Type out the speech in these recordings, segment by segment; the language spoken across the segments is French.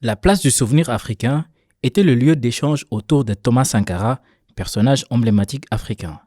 La place du souvenir africain était le lieu d'échange autour de Thomas Sankara, personnage emblématique africain.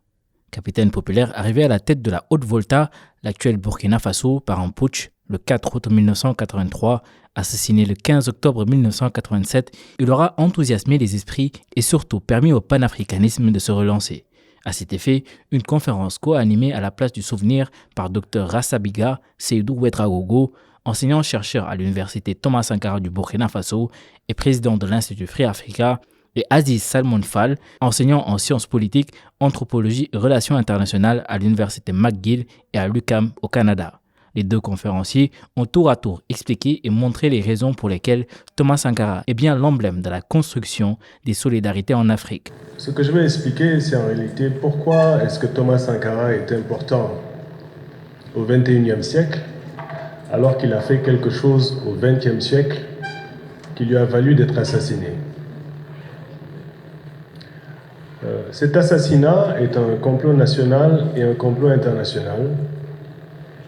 Capitaine populaire arrivé à la tête de la Haute-Volta, l'actuel Burkina Faso, par un putsch le 4 août 1983, assassiné le 15 octobre 1987, il aura enthousiasmé les esprits et surtout permis au panafricanisme de se relancer. À cet effet, une conférence co-animée à la place du souvenir par Dr Rassabiga Seydou Ouedraogo, enseignant-chercheur à l'université Thomas Sankara du Burkina Faso et président de l'Institut Free Africa, et Aziz Salmon Fall, enseignant en sciences politiques, anthropologie et relations internationales à l'université McGill et à l'UQAM au Canada. Les deux conférenciers ont tour à tour expliqué et montré les raisons pour lesquelles Thomas Sankara est bien l'emblème de la construction des solidarités en Afrique. Ce que je vais expliquer, c'est en réalité pourquoi est-ce que Thomas Sankara est important au XXIe siècle, alors qu'il a fait quelque chose au XXe siècle qui lui a valu d'être assassiné. Cet assassinat est un complot national et un complot international,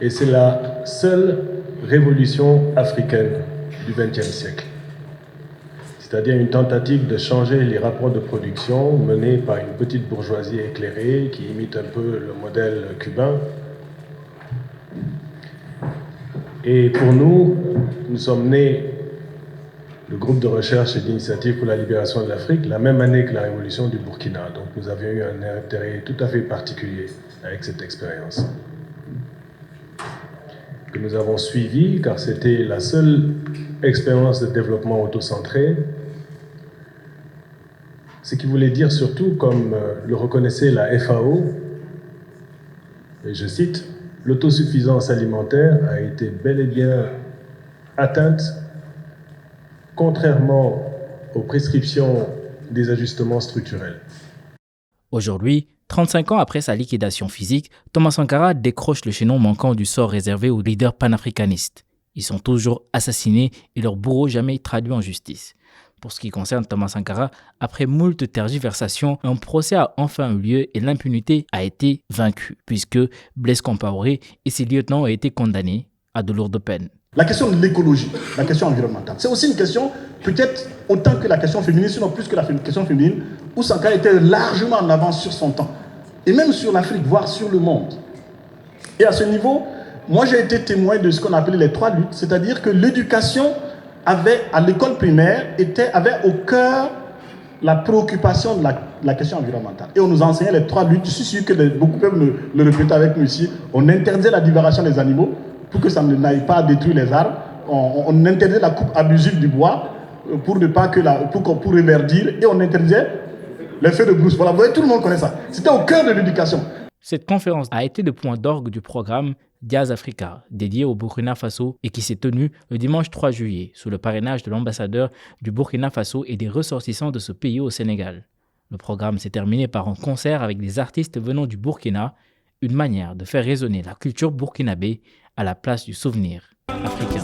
et c'est la seule révolution africaine du XXe siècle. C'est-à-dire une tentative de changer les rapports de production menée par une petite bourgeoisie éclairée qui imite un peu le modèle cubain. Et pour nous, nous sommes nés, le groupe de recherche et d'initiative pour la libération de l'Afrique, la même année que la révolution du Burkina. Donc nous avions eu un intérêt tout à fait particulier avec cette expérience, que nous avons suivie, car c'était la seule expérience de développement autocentré, ce qui voulait dire surtout, comme le reconnaissait la FAO, et je cite, « L'autosuffisance alimentaire a été bel et bien atteinte, contrairement aux prescriptions des ajustements structurels. » Aujourd'hui, 35 ans après sa liquidation physique, Thomas Sankara décroche le chaînon manquant du sort réservé aux leaders panafricanistes. Ils sont toujours assassinés et leurs bourreaux jamais traduits en justice. Pour ce qui concerne Thomas Sankara, après moult tergiversations, un procès a enfin eu lieu et l'impunité a été vaincue, puisque Blaise Compaoré et ses lieutenants ont été condamnés à de lourdes peines. La question de l'écologie, la question environnementale, c'est aussi une question, peut-être autant que la question féminine, sinon plus que la question féminine, où Sankara était largement en avance sur son temps, et même sur l'Afrique, voire sur le monde. Et à ce niveau, moi j'ai été témoin de ce qu'on appelait les trois luttes, c'est-à-dire que l'éducation à l'école primaire, avait au cœur la préoccupation de la question environnementale. Et on nous enseignait les trois luttes. Je suis sûr que beaucoup peuvent le répéter avec nous ici. On interdisait la divagation des animaux pour que ça n'aille pas détruire les arbres. On interdisait la coupe abusive du bois pour reverdir. Et on interdisait les feux de brousse. Voilà, vous voyez, tout le monde connaît ça. C'était au cœur de l'éducation. Cette conférence a été le point d'orgue du programme Diaz Africa, dédié au Burkina Faso et qui s'est tenu le dimanche 3 juillet sous le parrainage de l'ambassadeur du Burkina Faso et des ressortissants de ce pays au Sénégal. Le programme s'est terminé par un concert avec des artistes venant du Burkina, une manière de faire résonner la culture burkinabé à la place du souvenir africain.